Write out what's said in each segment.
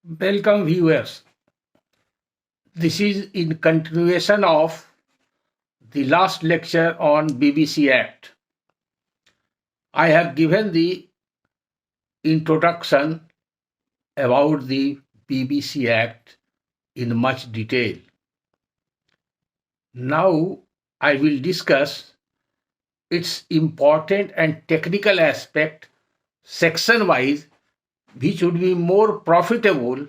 Welcome viewers. This is in continuation of the last lecture on BBC Act. I have given the introduction about the BBC Act in much detail. Now I will discuss its important and technical aspect section wise, which would be more profitable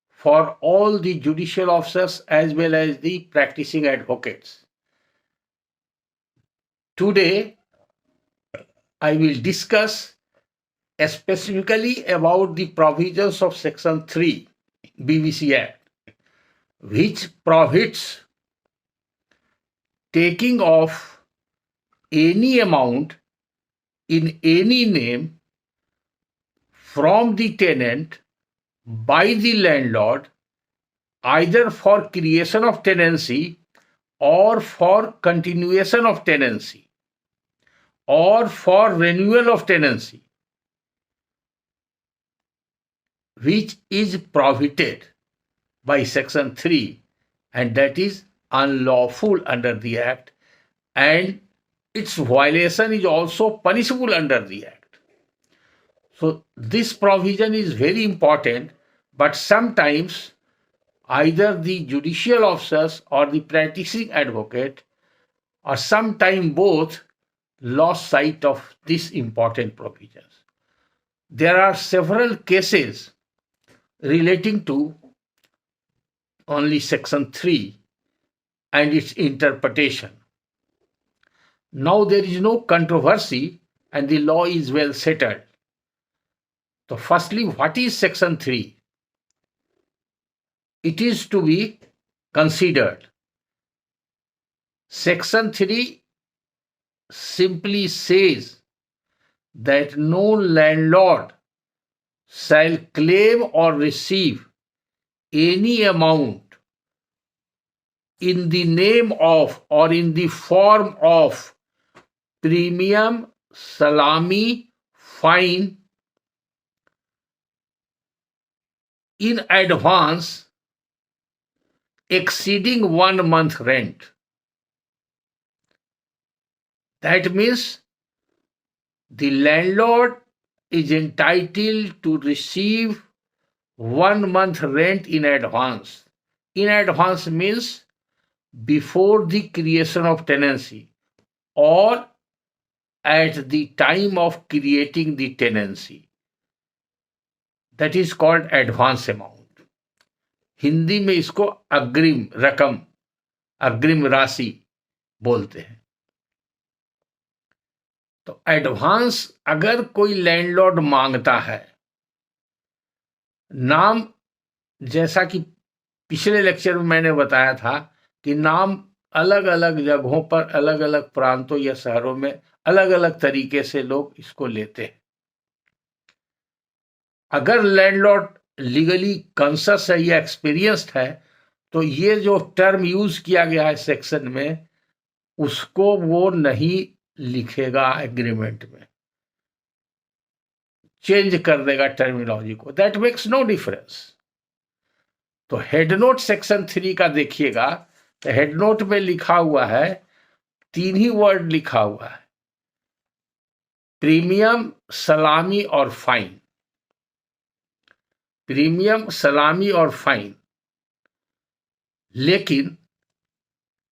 for all the judicial officers as well as the practicing advocates. Today, I will discuss specifically about the provisions of Section 3 BBC Act, which prohibits taking of any amount in any name from the tenant by the landlord, either for creation of tenancy or for continuation of tenancy or for renewal of tenancy, which is prohibited by Section 3, and that is unlawful under the Act, and its violation is also punishable under the Act. So this provision is very important, but sometimes either the judicial officers or the practicing advocate, or sometimes both, lost sight of these important provisions. There are several cases relating to only Section 3 and its interpretation. Now there is no controversy and the law is well settled. So firstly, what is Section 3? It is to be considered. Section 3 simply says that no landlord shall claim or receive any amount in the name of or in the form of premium, salami, fine in advance exceeding 1 month rent. That means the landlord is entitled to receive 1 month rent in advance. In advance means before the creation of tenancy or at the time of creating the tenancy. That is called advance amount. Hindi में इसको अग्रिम रकम, अग्रिम राशि बोलते हैं. तो advance अगर कोई लैंडलॉर्ड मांगता है, नाम जैसा कि पिछले लेक्चर में मैंने बताया था कि नाम अलग अलग जगहों पर, अलग अलग प्रांतों या शहरों में अलग अलग तरीके से लोग इसको लेते हैं. अगर लैंडलॉर्ड लीगली कॉन्शियस है या एक्सपीरियंस्ड है, तो ये जो टर्म यूज किया गया है सेक्शन में, उसको वो नहीं लिखेगा एग्रीमेंट में, चेंज कर देगा टर्मिनोलॉजी को. That makes no difference. तो हेड नोट सेक्शन 3 का देखिएगा, तो हेड नोट में लिखा हुआ है, 3 ही वर्ड लिखा हुआ है, प्रीमियम, सलामी और फाइन. प्रीमियम, सलामी और फाइन. लेकिन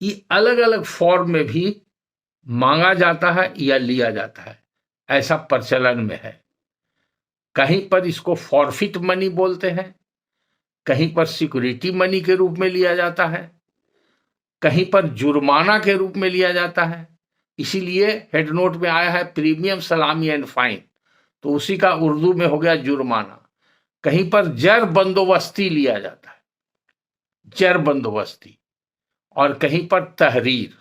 ये अलग अलग फॉर्म में भी मांगा जाता है या लिया जाता है, ऐसा प्रचलन में है. कहीं पर इसको फॉरफिट मनी बोलते हैं, कहीं पर सिक्योरिटी मनी के रूप में लिया जाता है, कहीं पर जुर्माना के रूप में लिया जाता है. इसीलिए हेड नोट में आया है प्रीमियम, सलामी एंड फाइन. तो उसी का उर्दू में हो गया जुर्माना. कहीं पर जर बंदोबस्ती लिया जाता है, जर बंदोबस्ती, और कहीं पर तहरीर,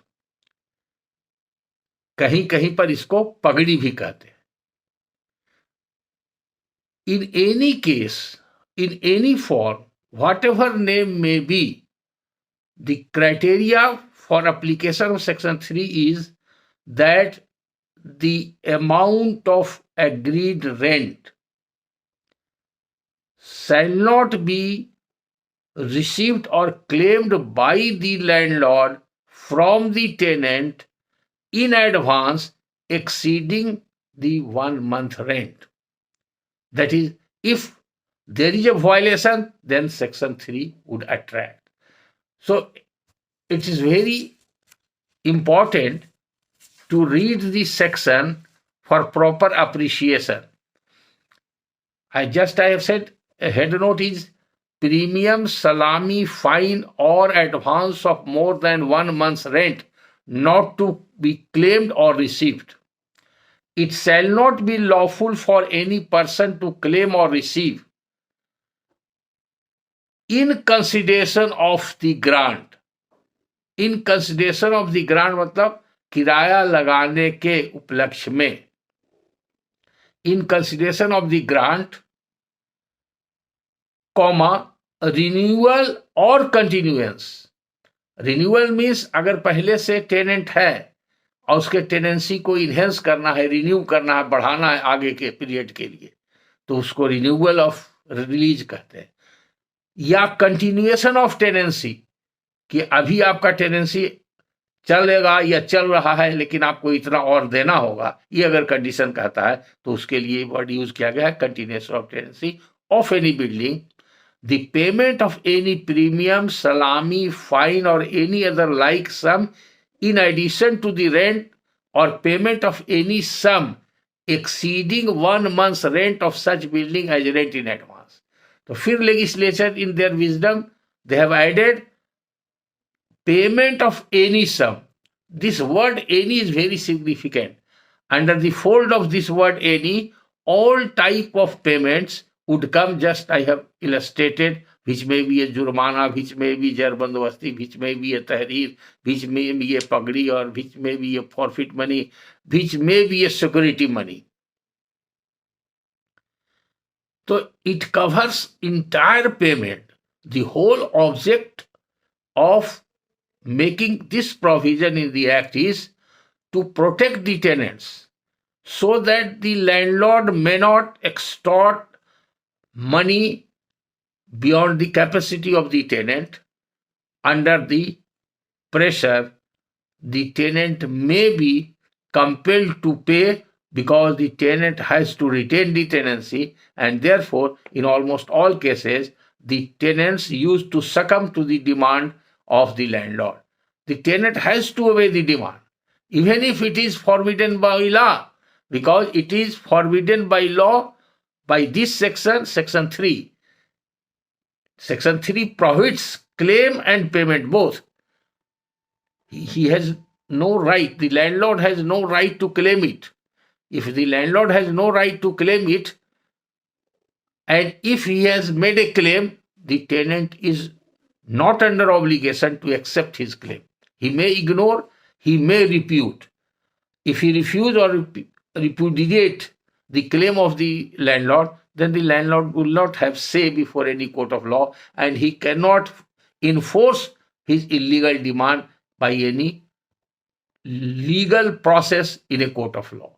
कहीं कहीं पर इसको पगड़ी भी कहते हैं. In any case, in any form, whatever name may be, the criteria for application of Section 3 is that the amount of agreed rent shall not be received or claimed by the landlord from the tenant in advance exceeding the 1 month rent. That is, if there is a violation, then section 3 would attract. So it is very important to read this section for proper appreciation. I have said a head note is premium, salami, fine, or advance of more than 1 month's rent not to be claimed or received. It shall not be lawful for any person to claim or receive in consideration of the grant. In consideration of the grant मतलब किराया लगाने के उपलक्ष्य में. In consideration of the grant, comma, renewal or continuance. Renewal means अगर पहले से tenant है और उसके टेनेंसी को इनहेंस करना है, रिन्यू करना है, बढ़ाना है आगे के पीरियड के लिए, तो उसको रिन्यूअल ऑफ रिलीज कहते हैं. या कंटिन्यूएशन ऑफ टेनेंसी, कि अभी आपका टेनेंसी चलेगा या चल रहा है लेकिन आपको इतना और देना होगा, ये अगर कंडीशन कहता है तो उसके लिए वर्ड यूज किया गया है continuation of tenancy of any building. The payment of any premium, salami, fine, or any other like sum in addition to the rent or payment of any sum exceeding 1 month's rent of such building as rent in advance. So, फिर legislature in their wisdom they have added payment of any sum. This word any is very significant. Under the fold of this word any, all type of payments would come, just I have illustrated, which may be a jurmana, which may be jarbandobasti, which may be a tahrir, which may be a pagdi, or which may be a forfeit money, which may be a security money. So it covers entire payment. The whole object of making this provision in the Act is to protect the tenants so that the landlord may not extort money beyond the capacity of the tenant. Under the pressure, the tenant may be compelled to pay because the tenant has to retain the tenancy, and therefore, in almost all cases, the tenants used to succumb to the demand of the landlord. The tenant has to obey the demand, even if it is forbidden by law, because it is forbidden by law by this section, section 3. Section 3 prohibits claim and payment both. He has no right, the landlord has no right to claim it. If the landlord has no right to claim it, and if he has made a claim, the tenant is not under obligation to accept his claim. He may ignore, he may repute. If he refuses or repudiate the claim of the landlord, then the landlord will not have say before any court of law, and he cannot enforce his illegal demand by any legal process in a court of law.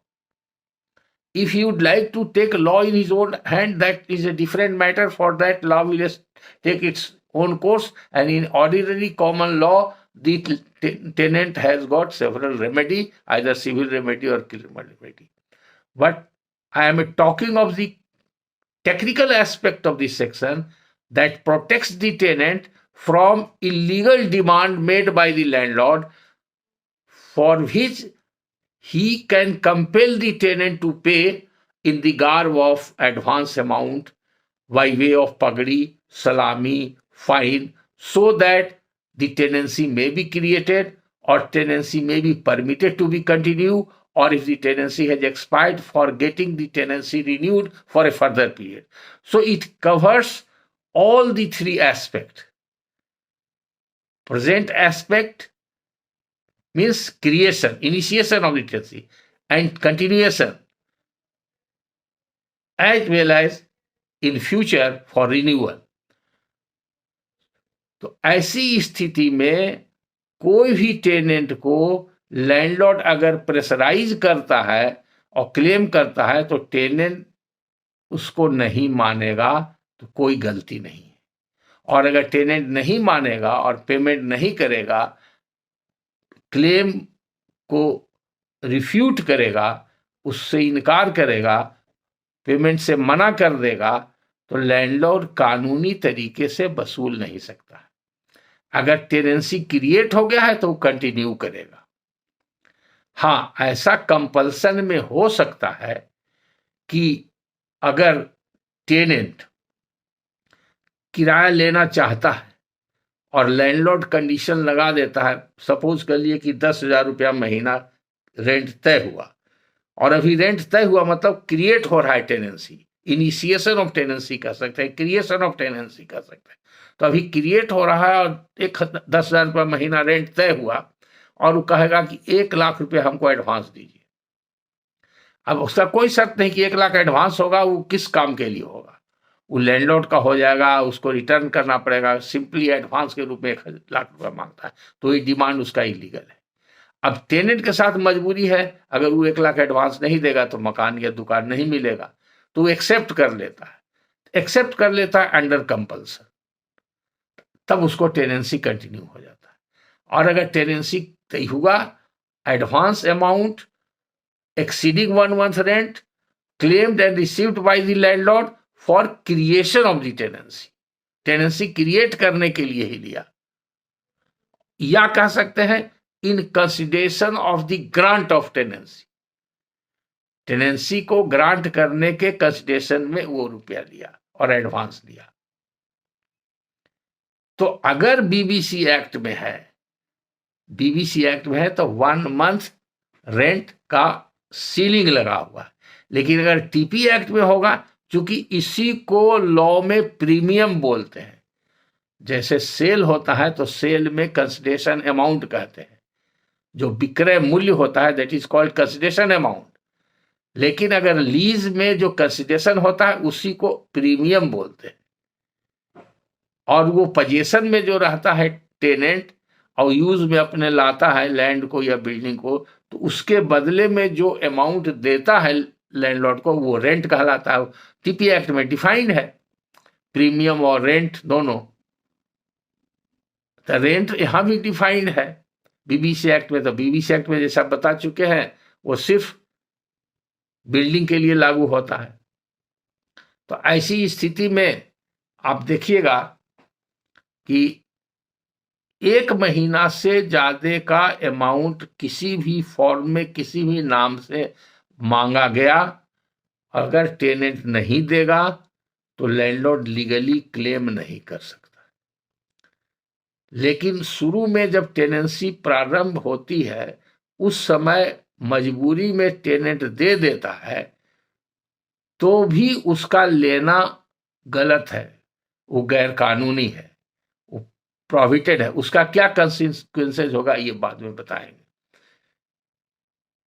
If he would like to take law in his own hand, that is a different matter. For that, law will just take its own course, and in ordinary common law, the tenant has got several remedy, either civil remedy or criminal remedy. But I am talking of the technical aspect of this section that protects the tenant from illegal demand made by the landlord, for which he can compel the tenant to pay in the garb of advance amount by way of pagdi, salami, fine, so that the tenancy may be created or tenancy may be permitted to be continued, or if the tenancy has expired, for getting the tenancy renewed for a further period. So it covers all the three aspects. Present aspect means creation, initiation of the tenancy, and continuation, as well as in future for renewal. तो ऐसी स्थिति में कोई भी tenant को landlord अगर pressurise करता है और क्लेम करता है, तो टेनेंट उसको नहीं मानेगा, तो कोई गलती नहीं है। और अगर टेनेंट नहीं मानेगा और पेमेंट नहीं करेगा, क्लेम को रिफ्यूट करेगा, उससे इनकार करेगा, पेमेंट से मना कर देगा, तो लैंडलॉर्ड कानूनी तरीके से वसूल नहीं सकता। अगर टेनेंसी क्रिएट हो गया है तो वो कंटिन्यू करेगा। हाँ, ऐसा कंपल्सन में हो सकता है कि अगर टेनेंट किराया लेना चाहता है और लैंडलॉर्ड कंडीशन लगा देता है, सपोज कर लिए कि 10,000 रुपया महीना रेंट तय हुआ, और अभी रेंट तय हुआ मतलब क्रिएट हो रहा है टेनेंसी, इनिशिएशन ऑफ टेनेंसी कर सकते हैं, क्रिएशन ऑफ टेनेंसी कर सकते हैं। तो अभी क्रिएट हो रहा है और 10,000 रुपया महीना रेंट तय हुआ, और वो कहेगा कि 1,00,000 रुपया हमको एडवांस दीजिए। अब उसका कोई शर्त नहीं कि 1,00,000 एडवांस होगा, वो किस काम के लिए होगा, वो लैंडलॉर्ड का हो जाएगा, उसको रिटर्न करना पड़ेगा। सिंपली एडवांस के रूप में 1,00,000 रुपया मांगता है, तो ये डिमांड उसका इलीगल है। अब टेनेंट के साथ मजबूरी है, अगर वो 1,00,000 एडवांस नहीं देगा तो मकान या दुकान नहीं मिलेगा, तो वो एक्सेप्ट कर लेता है। एक्सेप्ट कर लेता है अंडर कंपल्सन, तब उसको टेनेंसी कंटिन्यू हो जाता है। और अगर टेनेंसी तय हुआ, advance amount exceeding 1 month rent claimed and received by the landlord for creation of the tenancy, tenancy create करने के लिए ही लिया, या कह सकते हैं इन consideration of the grant of tenancy, tenancy को ग्रांट करने के कंसिडरेशन में वो रुपया लिया और एडवांस लिया। तो अगर बीबीसी एक्ट में है, बीबीसी एक्ट में है तो 1 मंथ रेंट का सीलिंग लगा हुआ है। लेकिन अगर टीपी एक्ट में होगा, चूंकि इसी को लॉ में प्रीमियम बोलते हैं, जैसे सेल होता है तो सेल में कंसिडरेशन अमाउंट कहते हैं, जो विक्रय मूल्य होता है that is called consideration amount. लेकिन अगर लीज में जो कंसिडरेशन होता है उसी को प्रीमियम बोलते हैं। और वो पोजीशन में जो रहता है टेनेंट और यूज में अपने लाता है लैंड को या बिल्डिंग को, तो उसके बदले में जो अमाउंट देता है लैंडलॉर्ड को, वो रेंट कहलाता है। टीपी एक्ट में डिफाइंड है प्रीमियम और रेंट दोनों। तो रेंट यहां भी डिफाइंड है बीबीसी एक्ट में। तो बीबीसी एक्ट में जैसा बता चुके हैं, वो सिर्फ बिल्डिंग के लिए लागू होता है। तो ऐसी स्थिति में आप देखिएगा कि 1 महीना से ज्यादा का अमाउंट किसी भी फॉर्म में किसी भी नाम से मांगा गया, अगर टेनेंट नहीं देगा तो लैंडलॉर्ड लीगली क्लेम नहीं कर सकता। लेकिन शुरू में जब टेनेंसी प्रारंभ होती है, उस समय मजबूरी में टेनेंट दे देता है, तो भी उसका लेना गलत है, वो गैर कानूनी है, प्रोहिबिटेड है। उसका क्या कंसिक्वेंसेज होगा ये बाद में बताएंगे।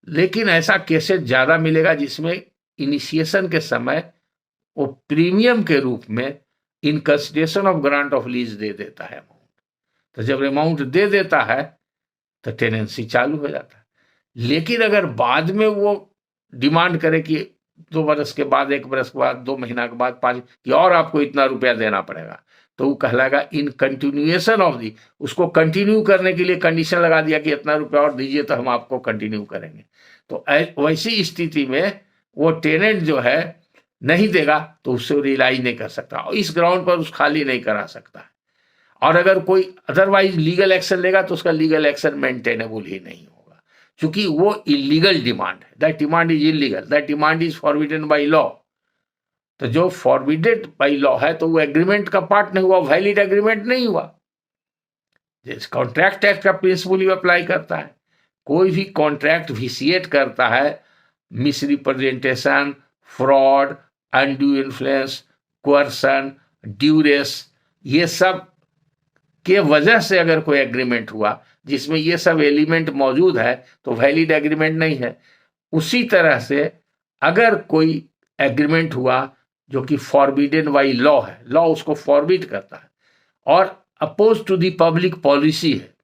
लेकिन ऐसा केसेस ज्यादा मिलेगा जिसमें इनिशिएशन के समय वो प्रीमियम के रूप में in consideration of grant of lease दे देता है अमाउंट। तो जब अमाउंट दे देता है तो टेनेंसी चालू हो जाता है। लेकिन अगर बाद में वो डिमांड करे कि 2 बरस के बाद, 1 बरस के बाद, 2 महीना के बाद, 5 कि और आपको इतना रुपया देना पड़ेगा, तो वो कहलाएगा इन कंटिन्यूएशन ऑफ दी। उसको कंटिन्यू करने के लिए कंडीशन लगा दिया कि इतना रुपया और दीजिए तो हम आपको कंटिन्यू करेंगे। तो वैसी स्थिति में वो टेनेंट जो है नहीं देगा तो उससे रिलाई नहीं कर सकता, और इस ग्राउंड पर उस खाली नहीं करा सकता है। और अगर कोई अदरवाइज लीगल एक्शन लेगा तो उसका लीगल एक्शन मेंटेनेबल ही नहीं होगा, क्योंकि वो इलीगल डिमांड है। That demand is illegal, that demand is forbidden by law. तो जो फॉरबिडेड बाय लॉ है तो वो एग्रीमेंट का पार्ट नहीं हुआ, वैलिड एग्रीमेंट नहीं हुआ। जैसे कॉन्ट्रैक्ट एक्ट का प्रिंसिपल अप्लाई करता है। कोई भी कॉन्ट्रैक्ट विसिएट करता है, misrepresentation, fraud, undue influence, कोर्सन, duress, ये सब के वजह से अगर कोई एग्रीमेंट हुआ जिसमें ये सब एलिमेंट मौजूद है तो वैलिड एग्रीमेंट नहीं है। उसी तरह से अगर कोई एग्रीमेंट हुआ जो कि फॉरबिडन बाय लॉ है, लॉ उसको फॉरबिड करता है और oppose to the public policy है,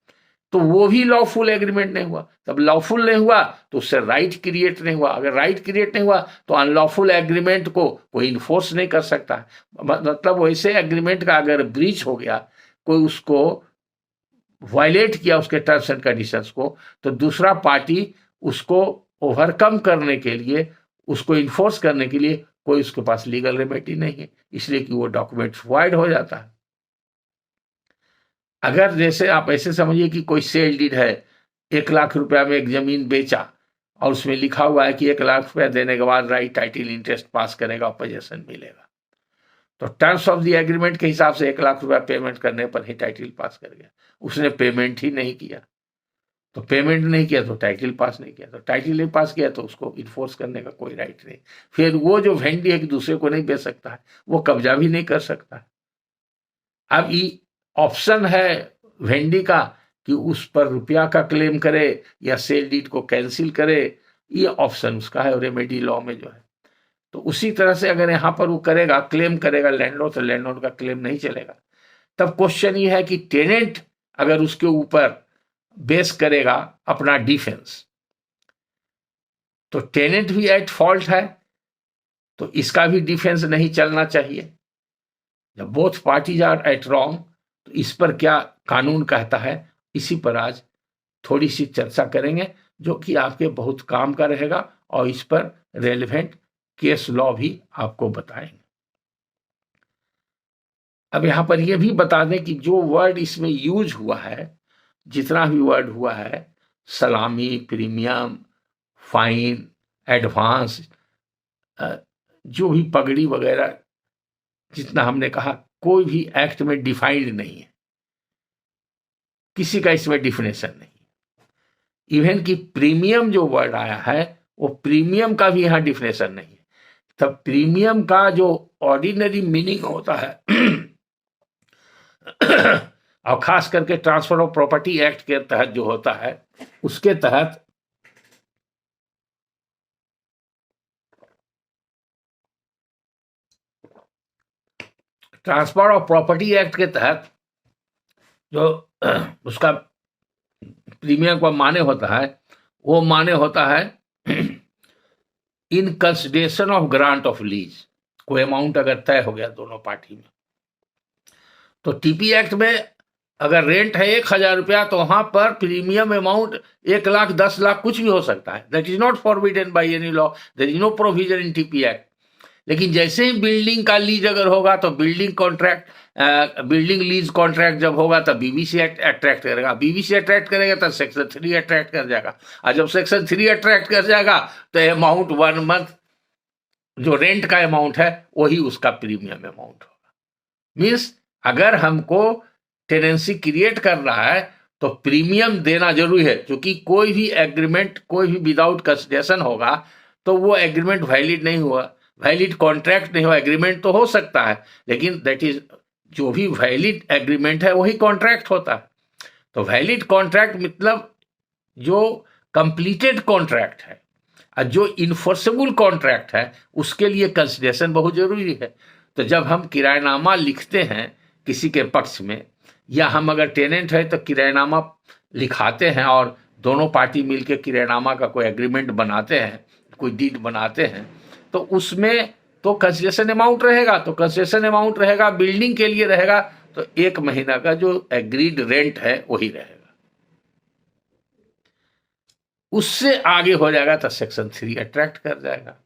तो वो भी लॉफुल एग्रीमेंट नहीं हुआ। तब लॉफुल नहीं हुआ तो उससे राइट क्रिएट नहीं हुआ। अगर राइट क्रिएट नहीं हुआ तो अनलॉफुल एग्रीमेंट को कोई इन्फोर्स नहीं कर सकता। मतलब वैसे एग्रीमेंट का अगर ब्रीच हो गया, कोई उसको वायलेट किया उसके टर्म्स एंड कंडीशंस को, तो दूसरा पार्टी उसको ओवरकम करने के लिए, उसको इन्फोर्स करने के लिए कोई उसके पास लीगल रेमेडी नहीं है, इसलिए कि वो डॉक्यूमेंट वाइड हो जाता है। अगर जैसे आप ऐसे समझिए कि कोई सेल डीड है, 1 लाख रुपया में एक जमीन बेचा और उसमें लिखा हुआ है कि 1 लाख रुपया देने के बाद राइट टाइटल इंटरेस्ट पास करेगा और पोजेशन मिलेगा, तो टर्म्स ऑफ द एग्रीमेंट के हिसाब से 1 लाख रुपया पेमेंट करने पर ही टाइटल पास कर गया। उसने पेमेंट ही नहीं किया, तो पेमेंट नहीं किया तो टाइटल पास नहीं किया, तो टाइटल नहीं पास किया तो उसको इन्फोर्स करने का कोई राइट नहीं। फिर वो जो वेंडी है कि दूसरे को नहीं बेच सकता है, वो कब्जा भी नहीं कर सकता है। अब ये ऑप्शन है वेंडी का कि उस पर रुपया का क्लेम करे या सेल डीड को कैंसिल करे, ये ऑप्शन उसका है रेमेडी लॉ में जो है। तो उसी तरह से अगर यहां पर वो करेगा, क्लेम करेगा लैंडलॉर्ड, तो लैंडलॉर्ड का क्लेम नहीं चलेगा। तब क्वेश्चन ये है कि टेनेंट अगर उसके ऊपर बेस करेगा अपना डिफेंस, तो टेनेंट भी एट फॉल्ट है, तो इसका भी डिफेंस नहीं चलना चाहिए। जब both parties are at wrong, तो इस पर क्या कानून कहता है, इसी पर आज थोड़ी सी चर्चा करेंगे, जो कि आपके बहुत काम का रहेगा, और इस पर रेलेवेंट केस लॉ भी आपको बताएंगे। अब यहां पर यह भी बता दें कि जो वर्ड इसमें यूज हुआ है, जितना भी वर्ड हुआ है, सलामी, प्रीमियम, फाइन, एडवांस, जो भी पगड़ी वगैरह जितना हमने कहा, कोई भी एक्ट में डिफाइंड नहीं है, किसी का इसमें डिफिनेशन नहीं। इवन कि प्रीमियम जो वर्ड आया है, वो प्रीमियम का भी यहां डिफिनेशन नहीं है। तब प्रीमियम का जो ऑर्डिनरी मीनिंग होता है और खास करके ट्रांसफर ऑफ प्रॉपर्टी एक्ट के तहत जो होता है, उसके तहत ट्रांसफर ऑफ प्रॉपर्टी एक्ट के तहत जो उसका प्रीमियम का माने होता है, वो माने होता है इन consideration of grant of lease. कोई अमाउंट अगर तय हो गया दोनों पार्टी में, तो टीपी एक्ट में अगर रेंट है 1,000 रुपया, तो वहां पर प्रीमियम अमाउंट 1 लाख, 10 लाख, कुछ भी हो सकता है। That is not forbidden by any law, there is no provision in TP act. लेकिन जैसे ही बिल्डिंग का लीज अगर होगा, तो building contract, building lease contract जब होगा, तब बीबीसी अट्रैक्ट करेगा। बीबीसी अट्रैक्ट करेगा तब सेक्शन 3 अट्रैक्ट कर जाएगा, और जब सेक्शन 3 अट्रैक्ट कर जाएगा तो अमाउंट 1 मंथ जो रेंट का अमाउंट है वही उसका प्रीमियम अमाउंट होगा। मीन्स अगर हमको टेनेंसी क्रिएट करना है तो प्रीमियम देना जरूरी है, क्योंकि कोई भी एग्रीमेंट, कोई भी विदाउट कंसिडरेशन होगा तो वो एग्रीमेंट वैलिड नहीं हुआ, वैलिड कॉन्ट्रैक्ट नहीं हुआ। एग्रीमेंट तो हो सकता है, लेकिन दैट इज, जो भी वैलिड एग्रीमेंट है वही कॉन्ट्रैक्ट होता है। तो वैलिड कॉन्ट्रैक्ट मतलब जो कंप्लीटेड कॉन्ट्रैक्ट है, और जो इन्फोर्सेबल कॉन्ट्रैक्ट है उसके लिए कंसिडरेशन बहुत जरूरी है। तो जब हम किरायनामा लिखते हैं किसी के पक्ष में, या हम अगर टेनेंट है तो किरायनामा लिखाते हैं और दोनों पार्टी मिलकर किरायनामा का कोई एग्रीमेंट बनाते हैं, कोई डीड बनाते हैं, तो उसमें तो कंसेशन अमाउंट रहेगा। तो कंसेशन अमाउंट रहेगा, बिल्डिंग के लिए रहेगा, तो 1 महीना का जो एग्रीड रेंट है वही रहेगा। उससे आगे हो जाएगा तो सेक्शन 3 अट्रैक्ट कर जाएगा।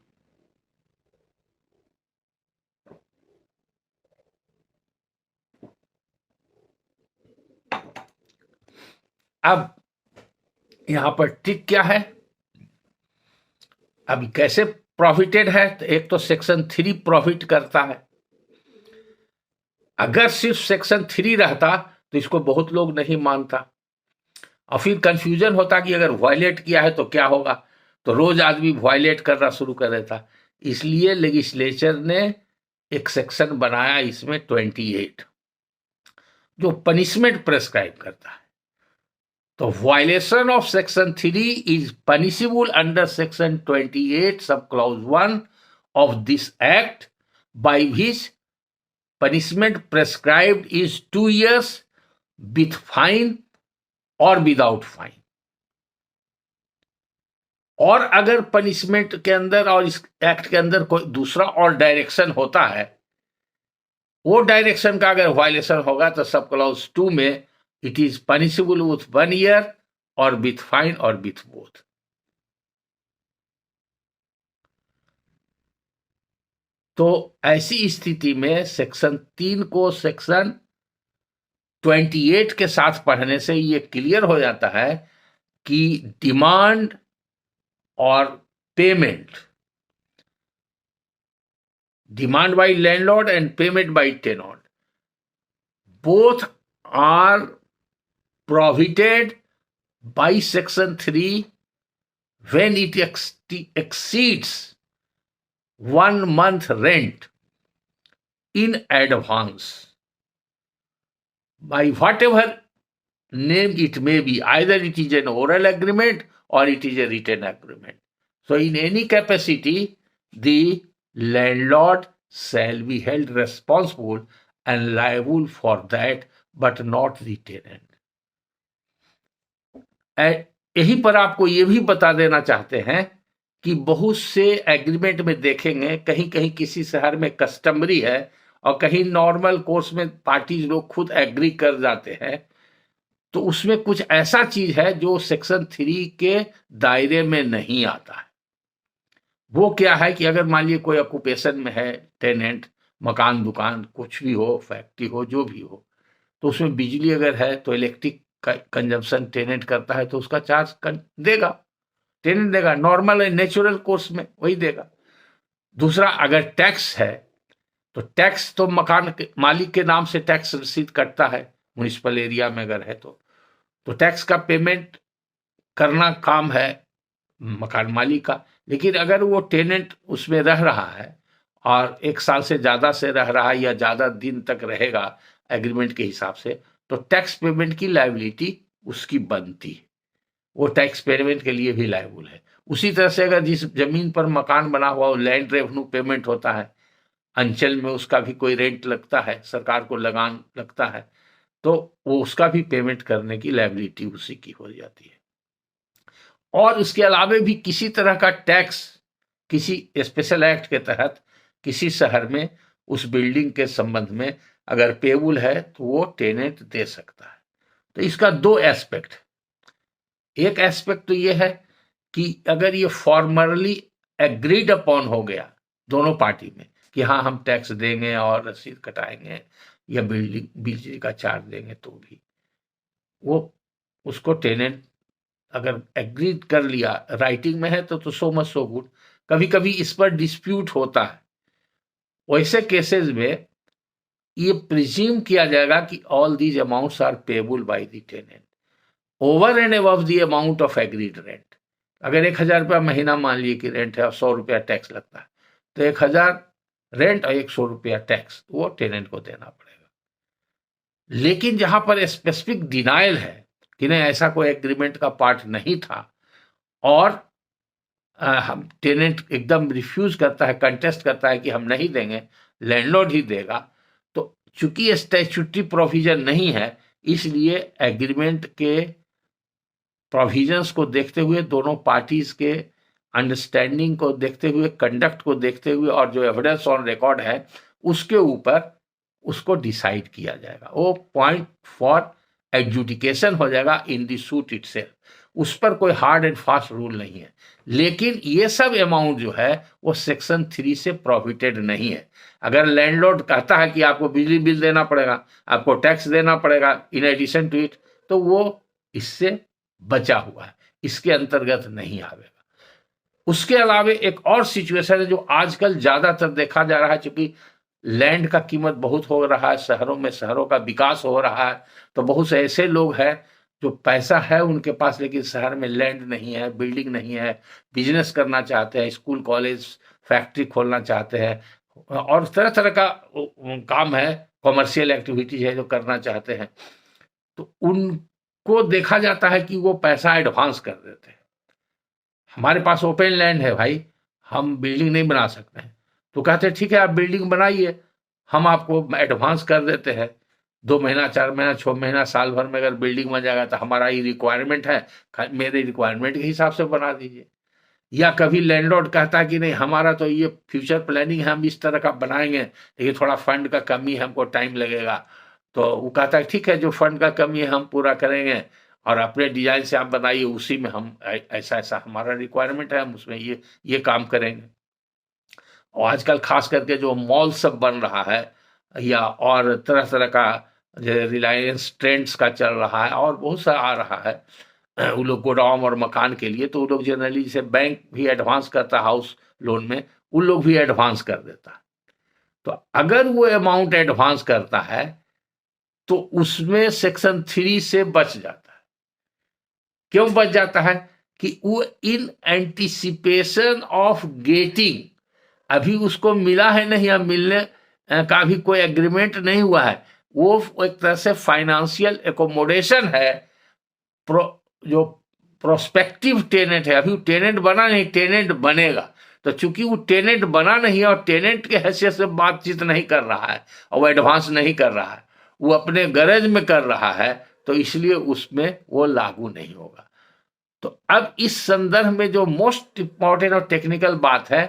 अब यहां पर ट्रिक क्या है, अब कैसे प्रॉफिटेड है, तो एक तो सेक्शन 3 प्रॉफिट करता है। अगर सिर्फ सेक्शन 3 रहता तो इसको बहुत लोग नहीं मानता, और फिर कंफ्यूजन होता कि अगर वायलेट किया है तो क्या होगा, तो रोज आदमी वायलेट करना शुरू कर देता। इसलिए लेजिस्लेचर ने एक सेक्शन बनाया इसमें 28, जो पनिशमेंट प्रेस्क्राइब करता है। तो violation of section 3 is punishable under section 28 sub clause 1 of this act, by which punishment prescribed is 2 years with fine और विदाउट फाइन। और अगर पनिशमेंट के अंदर और इस एक्ट के अंदर कोई दूसरा और डायरेक्शन होता है, वो डायरेक्शन का अगर वायलेशन होगा तो सब क्लॉज 2 में it is punishable with 1 year और विथ फाइन और विथ बोथ। तो ऐसी स्थिति में सेक्शन 3 को सेक्शन 28 के साथ पढ़ने से ये क्लियर हो जाता है कि डिमांड और payment, demand by landlord and payment by tenant, both are prohibited by section 3 when it exceeds 1 month rent in advance by whatever name it may be, either it is an oral agreement or it is a written agreement. So in any capacity the landlord shall be held responsible and liable for that, but not the tenant. यही पर आपको ये भी बता देना चाहते हैं कि बहुत से एग्रीमेंट में देखेंगे कहीं कहीं किसी शहर में कस्टमरी है और कहीं नॉर्मल कोर्स में पार्टीज लोग खुद एग्री कर जाते हैं, तो उसमें कुछ ऐसा चीज है जो सेक्शन 3 के दायरे में नहीं आता है। वो क्या है कि अगर मान लीजिए कोई ऑक्यूपेशन में है टेनेंट, मकान दुकान कुछ भी हो, फैक्ट्री हो, जो भी हो, तो उसमें बिजली अगर है तो इलेक्ट्रिक कंजम्पशन टेनेंट करता है तो उसका चार्ज देगा, टेनेंट देगा, नॉर्मल है नेचुरल कोर्स में वही देगा। दूसरा, अगर टैक्स है तो टैक्स तो मकान के मालिक के नाम से टैक्स रसीद कटता है म्युनिसिपल एरिया में अगर है तो टैक्स का पेमेंट करना काम है मकान मालिक का। लेकिन अगर वो टेनेंट उसमें रह रहा है और 1 साल से ज्यादा से रह रहा है या ज्यादा दिन तक रहेगा एग्रीमेंट के हिसाब से, तो टैक्स पेमेंट की लायबिलिटी उसकी बनती है, वो टैक्स पेमेंट के लिए भी लायबल है। उसी तरह से अगर जिस जमीन पर मकान बना हुआ हो लैंड रेवेन्यू पेमेंट होता है, अंचल में उसका भी कोई रेंट लगता है, सरकार को लगान लगता है, तो वो उसका भी पेमेंट करने की लायबिलिटी उसी की हो जाती है। और उसके अलावा भी किसी तरह का टैक्स किसी स्पेशल एक्ट के तहत किसी शहर में उस बिल्डिंग के संबंध में अगर पेबल है तो वो टेनेंट दे सकता है। तो इसका 2 एस्पेक्ट, एक एस्पेक्ट तो ये है कि अगर ये फॉर्मली एग्रीड अपॉन हो गया दोनों पार्टी में कि हाँ हम टैक्स देंगे और रसीद कटाएंगे या बिल्डिंग बिजली का चार्ज देंगे, तो भी वो उसको टेनेंट अगर एग्रीड कर लिया राइटिंग में है तो सो मच सो गुड। कभी कभी इस पर डिस्प्यूट होता है, वैसे केसेस में ये प्रिज्यूम किया जाएगा कि all these amounts are payable by the tenant over and above the amount of agreed rent. अगर 1000 रुपया महीना मान लिए कि रेंट है और 100 रुपया टैक्स लगता है, तो 1000 रेंट और 100 रुपया टैक्स वो टेनेंट को देना पड़ेगा। लेकिन जहां पर स्पेसिफिक डिनाइल है कि नहीं ऐसा कोई एग्रीमेंट का पार्ट नहीं था और हम टेनेंट एकदम रिफ्यूज करता है, कंटेस्ट करता है कि हम नहीं देंगे, लैंडलॉर्ड ही देगा, तो चूंकि स्टैट्यूटरी प्रोविजन नहीं है इसलिए एग्रीमेंट के प्रोविजंस को देखते हुए, दोनों पार्टीज के अंडरस्टैंडिंग को देखते हुए, कंडक्ट को देखते हुए और जो एविडेंस ऑन रिकॉर्ड है उसके ऊपर उसको डिसाइड किया जाएगा। वो पॉइंट फॉर एडजुडिकेशन हो जाएगा इन द सूट इटसेल्फ। उस पर कोई हार्ड एंड फास्ट रूल नहीं है। लेकिन ये सब अमाउंट जो है वो सेक्शन 3 से प्रोहिबिटेड नहीं है। अगर लैंडलॉर्ड कहता है कि आपको बिजली बिल देना पड़ेगा, आपको टैक्स देना पड़ेगा इन एडिशन टू इट, तो वो इससे बचा हुआ है, इसके अंतर्गत नहीं आवेगा। उसके अलावे एक और सिचुएशन है जो आजकल ज्यादातर देखा जा रहा है, क्योंकि लैंड का कीमत बहुत हो रहा है शहरों में, शहरों का विकास हो रहा है, तो बहुत से ऐसे लोग हैं जो पैसा है उनके पास लेकिन शहर में लैंड नहीं है, बिल्डिंग नहीं है, बिजनेस करना चाहते हैं, स्कूल कॉलेज फैक्ट्री खोलना चाहते हैं और तरह तरह का काम है, कॉमर्शियल एक्टिविटीज है जो करना चाहते हैं, तो उनको देखा जाता है कि वो पैसा एडवांस कर देते हैं। हमारे पास ओपन लैंड है भाई, हम बिल्डिंग नहीं बना सकते हैं, तो कहते हैं ठीक है आप बिल्डिंग बनाइए, हम आपको एडवांस कर देते हैं 2 महीना, 4 महीना, 6 महीना, साल भर में अगर बिल्डिंग बन जाएगा तो हमारा ये रिक्वायरमेंट है, मेरे रिक्वायरमेंट के हिसाब से बना दीजिए। या कभी लैंडलॉर्ड कहता है कि नहीं, हमारा तो ये फ्यूचर प्लानिंग है, हम इस तरह का बनाएंगे, लेकिन थोड़ा फंड का कमी है, हमको टाइम लगेगा। तो वो कहता है ठीक है, जो फंड का कमी है हम पूरा करेंगे, और अपने डिजाइन से आप बनाइए, उसी में हम ऐसा ऐसा हमारा रिक्वायरमेंट है, हम उसमें ये काम करेंगे। और आजकल खास करके जो मॉल सब बन रहा है, या और तरह तरह का जो रिलायंस ट्रेंड्स का चल रहा है, और बहुत सा आ रहा है, वो लोग गोडाउन और मकान के लिए, तो वो लोग जनरली जैसे बैंक भी एडवांस करता है हाउस लोन में, उन लोग भी एडवांस कर देता है। तो अगर वो अमाउंट एडवांस करता है तो उसमें सेक्शन 3 से बच जाता है। क्यों बच जाता है? कि वो इन एंटिसिपेशन ऑफ गेटिंग, अभी उसको मिला है नहीं, अब मिलने का भी कोई एग्रीमेंट नहीं हुआ है, वो एक तरह से फाइनेंशियल एकोमोडेशन है। जो प्रोस्पेक्टिव टेनेंट है, अभी टेनेंट बना नहीं, टेनेंट बनेगा। तो चूंकि वो टेनेंट बना नहीं है और टेनेंट के हैसियत से बातचीत नहीं कर रहा है, और वो एडवांस नहीं कर रहा है, वो अपने गरज में कर रहा है, तो इसलिए उसमें वो लागू नहीं होगा। तो अब इस संदर्भ में जो मोस्ट इंपॉर्टेंट और टेक्निकल बात है,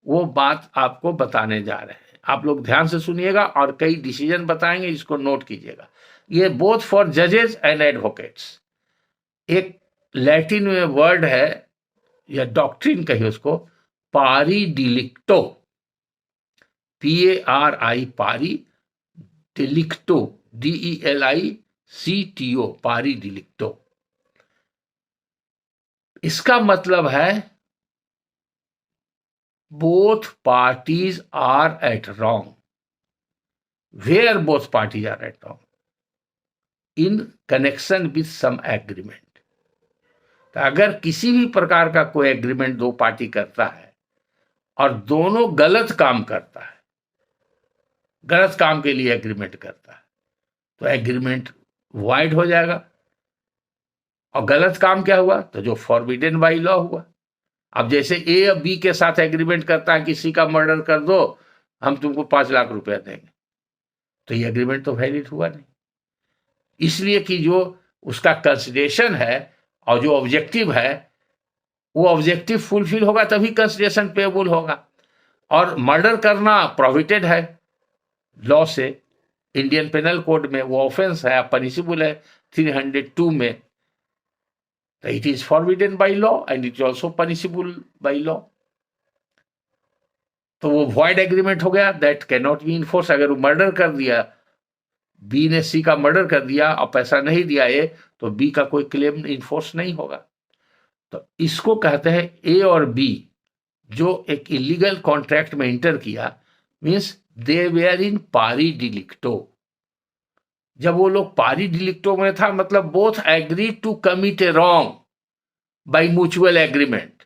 वो बात आपको बताने जा रहे हैं। आप लोग ध्यान से सुनिएगा, और कई डिसीजन बताएंगे, इसको नोट कीजिएगा। ये बोथ फॉर जजेस एंड एडवोकेट्स। एक लैटिन में वर्ड है, या डॉक्ट्रिन कहिए उसको, पारी डिलिक्टो, PARI, पारी डिलिक्टो, DELICTO, पारी डिलिक्टो। इसका मतलब है both parties are at wrong, where both parties are at wrong in connection with some agreement। तो अगर किसी भी प्रकार का कोई एग्रीमेंट दो पार्टी करता है और दोनों गलत काम करता है, गलत काम के लिए एग्रीमेंट करता है, तो एग्रीमेंट वाइड हो जाएगा। और गलत काम क्या हुआ? तो जो फॉरबिडन बाई लॉ हुआ। अब जैसे ए और बी के साथ एग्रीमेंट करता है, किसी का मर्डर कर दो, हम तुमको 5 लाख रुपया देंगे, तो ये एग्रीमेंट तो वैलिड हुआ नहीं। इसलिए कि जो उसका कंसिडरेशन है और जो ऑब्जेक्टिव है, वो ऑब्जेक्टिव फुलफिल होगा तभी कंसिडरेशन पेएबल होगा। और मर्डर करना प्रोहिबिटेड है लॉ से, इंडियन पेनल कोड में वो ऑफेंस है, पनिशेबल है 302 में। तो it is forbidden by law and it is also punishable by law. तो वो वॉइड एग्रीमेंट हो गया, that can not be enforce. अगर वो मर्डर कर दिया, बी ने सी का मर्डर कर दिया और पैसा नहीं दिया ए, तो बी का कोई क्लेम इन्फोर्स नहीं होगा। तो इसको कहते हैं ए और बी जो एक इलीगल कॉन्ट्रैक्ट में इंटर किया, मीन्स दे वेयर इन पारी डिलिक्टो। जब वो लोग पारी डिलिक्टो में था, मतलब both agree to commit a wrong by mutual agreement.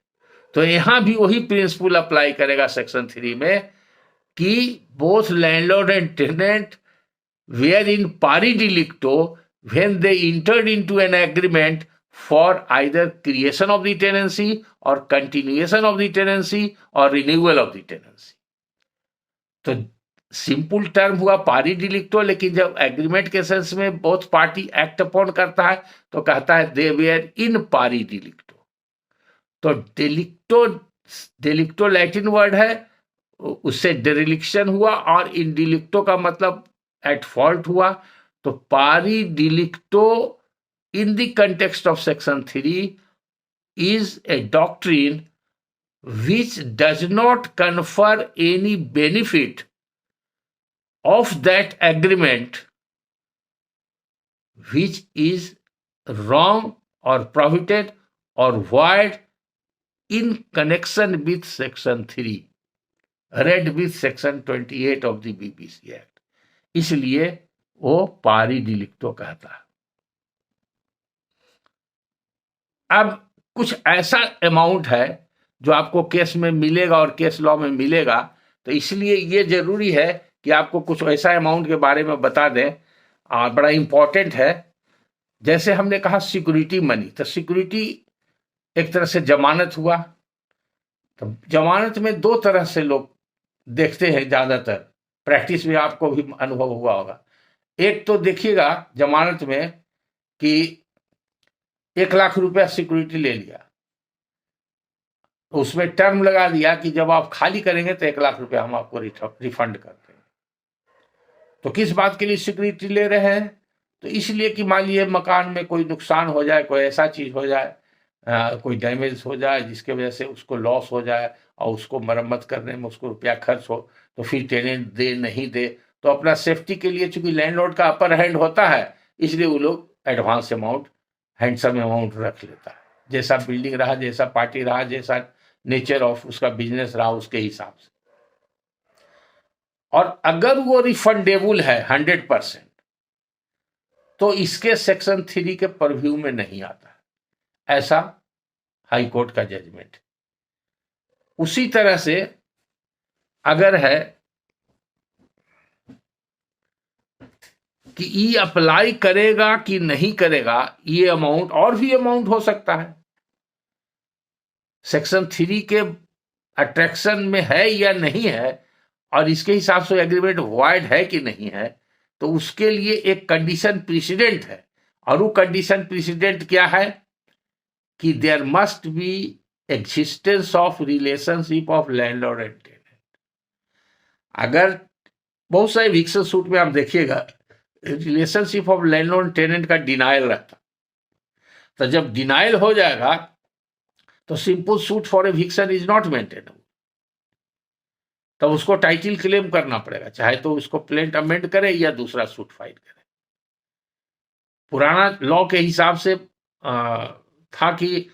तो यहां भी वही प्रिंसिपल अप्लाई करेगा सेक्शन 3 में, कि both landlord and tenant were in पारी डिलिक्टो when they entered into an agreement for either creation of the tenancy or continuation of the tenancy or renewal of the tenancy। तो simple term हुआ पारी डिलिक्टो, लेकिन जब agreement के sense में both party act upon करता है तो कहता है दे वेयर इन पारी डिलिक्टो। तो डिलिक्टो, डिलिक्टो लैटिन वर्ड है, उससे डिलिक्शन हुआ, और इन डिलिक्टो का मतलब एट फॉल्ट हुआ। तो पारी डिलिक्टो in the context of section 3 is a doctrine which does not confer any benefit of that agreement which is wrong or prohibited or void in connection with section 3, read with section 28 of the BBC Act। इसलिए वो पारी डिलिक्टो कहता है। अब कुछ ऐसा amount है जो आपको केस में मिलेगा और केस लॉ में मिलेगा, तो इसलिए ये जरूरी है कि आपको कुछ ऐसा अमाउंट के बारे में बता दें, और बड़ा इंपॉर्टेंट है। जैसे हमने कहा सिक्योरिटी मनी, तो सिक्योरिटी एक तरह से जमानत हुआ। तो जमानत में दो तरह से लोग देखते हैं, ज्यादातर प्रैक्टिस में आपको भी अनुभव हुआ होगा। एक तो देखिएगा जमानत में कि 1 लाख रुपया सिक्योरिटी ले लिया, उसमें टर्म लगा दिया कि जब आप खाली करेंगे तो 1 लाख रुपया हम आपको रिफंड कर देंगे। तो किस बात के लिए सिक्योरिटी ले रहे हैं? तो इसलिए कि मान लीजिए मकान में कोई नुकसान हो जाए, कोई ऐसा चीज हो जाए, कोई डैमेज हो जाए जिसके वजह से उसको लॉस हो जाए और उसको मरम्मत करने में उसको रुपया खर्च हो, तो फिर टेनेंट दे नहीं दे, तो अपना सेफ्टी के लिए चूंकि लैंडलॉर्ड का अपर हैंड होता है, इसलिए वो लोग एडवांस अमाउंट, हैंडसम अमाउंट रख लेता है। जैसा बिल्डिंग रहा, जैसा पार्टी रहा, जैसा नेचर ऑफ उसका बिजनेस रहा, उसके हिसाब से। और अगर वो रिफंडेबल है 100%, तो इसके सेक्शन 3 के परव्यू में नहीं आता है, ऐसा हाई कोर्ट का जजमेंट। उसी तरह से अगर है कि ई अप्लाई करेगा कि नहीं करेगा, ये अमाउंट और भी अमाउंट हो सकता है, सेक्शन 3 के अट्रैक्शन में है या नहीं है, और इसके हिसाब से एग्रीमेंट वॉइड है कि नहीं है, तो उसके लिए एक कंडीशन प्रेसिडेंट है। और वो कंडीशन प्रेसिडेंट क्या है कि there must be existence of relationship of landlord and tenant. अगर बहुत सारे विक्सन सूट में आप देखिएगा relationship of landlord and tenant का डिनायल रहता, तो जब डिनायल हो जाएगा तो simple suit for eviction is not maintainable, तब उसको टाइटल क्लेम करना पड़ेगा, चाहे तो उसको प्लेंट अमेंड करे या दूसरा सूट फाइल करे। पुराना लॉ के हिसाब से था कि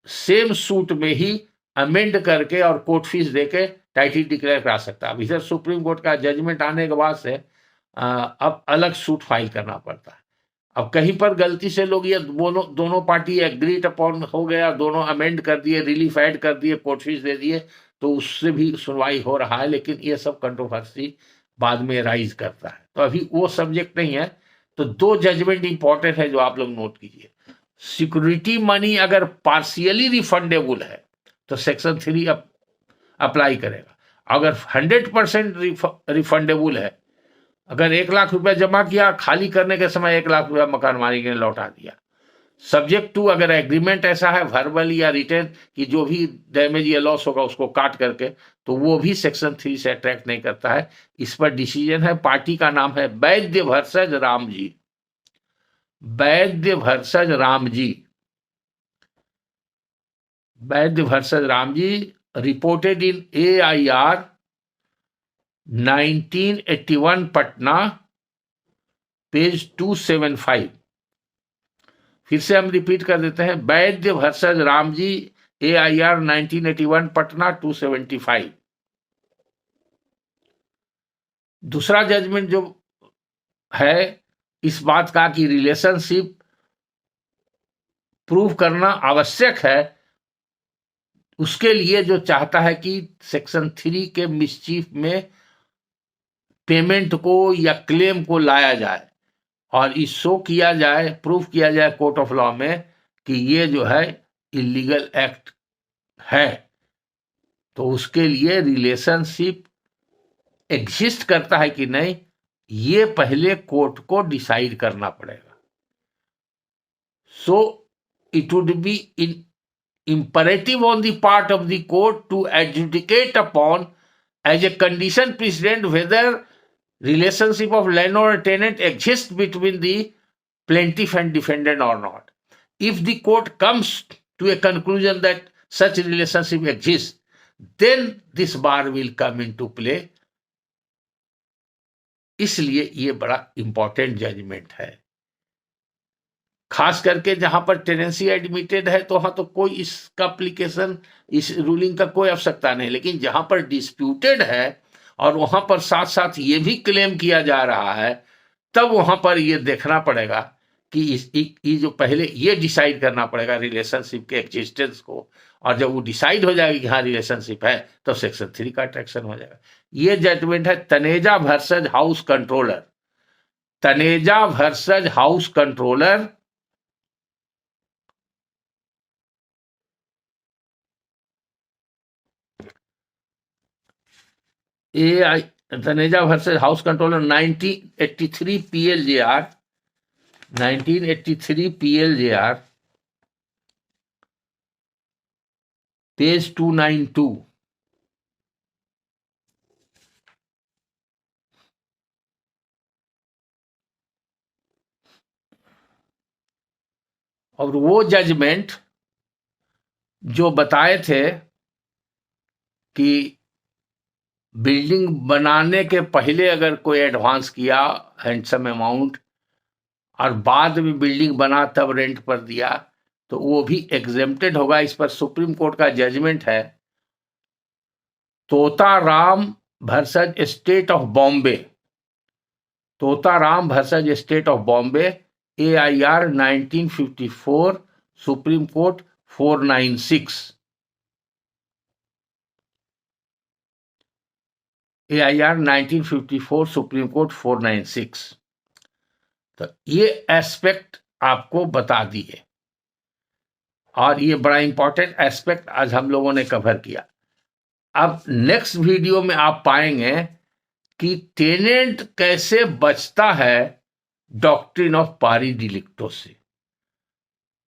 सेम सूट में ही अमेंड करके और कोर्ट फीस देके टाइटल डिक्लेयर करा सकता। अब इधर सुप्रीम कोर्ट का जजमेंट आने के बाद से अब अलग सूट फाइल करना पड़ता है। अब कहीं पर गलती से लोग ये दोनों पार्टी एग्रीड अपॉन हो गया, दोनों अमेंड कर दिए, रिलीफ ऐड कर दिए, कोर्ट फीस दे दिए, तो उससे भी सुनवाई हो रहा है, लेकिन ये सब कंट्रोवर्सी बाद में राइज करता है, तो अभी वो सब्जेक्ट नहीं है। तो 2 जजमेंट इंपॉर्टेंट है जो आप लोग नोट कीजिए। सिक्योरिटी मनी अगर पार्शियली रिफंडेबल है तो सेक्शन 3 अप्लाई करेगा। अगर 100% रिफंडेबल है, अगर 1 लाख रुपया जमा किया, खाली करने के समय 1 लाख रुपया मकान मालिक ने लौटा दिया, सब्जेक्ट टू अगर एग्रीमेंट ऐसा है वर्बल या रिटर्न कि जो भी डैमेज या लॉस होगा उसको काट करके, तो वो भी सेक्शन 3 से अट्रैक्ट नहीं करता है। इस पर डिसीजन है, पार्टी का नाम है वैद्य versus Ram ji. Vaidya versus Ram ji, Vaidya versus Ram ji, reported in AIR 1981 Patna, page 275। फिर से हम रिपीट कर देते हैं, वैद्य वर्सेस राम जी, AIR 1981 पटना 275। दूसरा जजमेंट जो है इस बात का कि रिलेशनशिप प्रूव करना आवश्यक है, उसके लिए जो चाहता है कि सेक्शन 3 के मिसचीफ में पेमेंट को या क्लेम को लाया जाए और इस शो किया जाए, प्रूफ किया जाए कोर्ट ऑफ लॉ में कि ये जो है इलीगल एक्ट है, तो उसके लिए रिलेशनशिप एग्जिस्ट करता है कि नहीं, ये पहले कोर्ट को डिसाइड करना पड़ेगा। So it would be imperative on the part of the court to adjudicate upon as a condition precedent whether relationship of landlord and tenant exists between the plaintiff and defendant or not. If the court comes to a conclusion that such relationship exists, then this bar will come into play. इसलिए ये बड़ा important judgement है, खास करके जहां पर tenancy admitted है तो वहां तो कोई इसका अप्लीकेशन, इस रूलिंग का कोई आवश्यकता नहीं। लेकिन जहां पर डिस्प्यूटेड है और वहां पर साथ साथ ये भी क्लेम किया जा रहा है, तब वहां पर ये देखना पड़ेगा कि ये जो पहले ये डिसाइड करना पड़ेगा रिलेशनशिप के एग्जिस्टेंस को, और जब वो डिसाइड हो जाएगी कि हाँ रिलेशनशिप है, तो सेक्शन 3 का अट्रैक्शन हो जाएगा। ये जजमेंट है Taneja versus house controller, Taneja versus house controller, Taneja versus House Controller 1983 PLJR, 1983 PLJR, page 292. और वो जजमेंट जो बताए थे कि बिल्डिंग बनाने के पहले अगर कोई एडवांस किया हैंडसम अमाउंट और बाद में बिल्डिंग बना तब रेंट पर दिया तो वो भी एग्जेम्प्टेड होगा। इस पर सुप्रीम कोर्ट का जजमेंट है, Totaram versus state of Bombay, Totaram versus state of Bombay, AIR 1954, supreme court 496, AIR 1954, supreme court 496। तो ये एस्पेक्ट आपको बता दिए और ये बड़ा इंपॉर्टेंट एस्पेक्ट आज हम लोगों ने कवर किया। अब नेक्स्ट वीडियो में आप पाएंगे कि टेनेंट कैसे बचता है डॉक्ट्रिन ऑफ पारी डिलिक्टो से।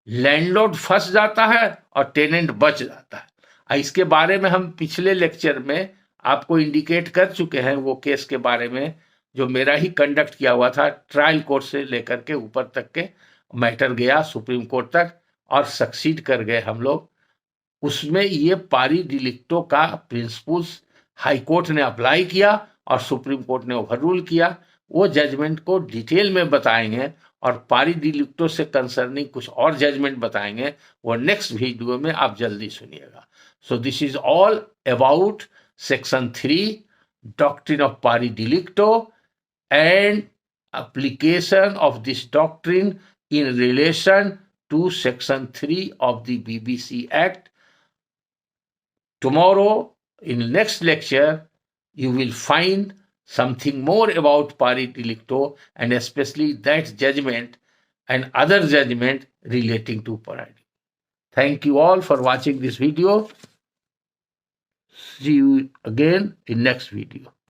लैंडलॉर्ड फंस जाता है और टेनेंट बच जाता है। इसके बारे में हम पिछले लेक्चर में आपको इंडिकेट कर चुके हैं, वो केस के बारे में जो मेरा ही कंडक्ट किया हुआ था, ट्रायल कोर्ट से लेकर के ऊपर तक के मैटर गया सुप्रीम कोर्ट तक और सक्सीड कर गए हम लोग। उसमें ये पारी डिलिक्टो का प्रिंसिपल्स हाई कोर्ट ने अप्लाई किया और सुप्रीम कोर्ट ने ओवररूल किया। वो जजमेंट को डिटेल में बताएंगे और पारी डिलिक्टो से कंसर्निंग कुछ और जजमेंट बताएंगे, वो नेक्स्ट वीडियो में आप जल्दी सुनिएगा। So this is all about section 3 doctrine of pari delicto and application of this doctrine in relation to section 3 of the BBC Act. Tomorrow in next lecture you will find something more about pari delicto and especially that judgment and other judgment relating to pari. Thank you all for watching this video. See you again in next video.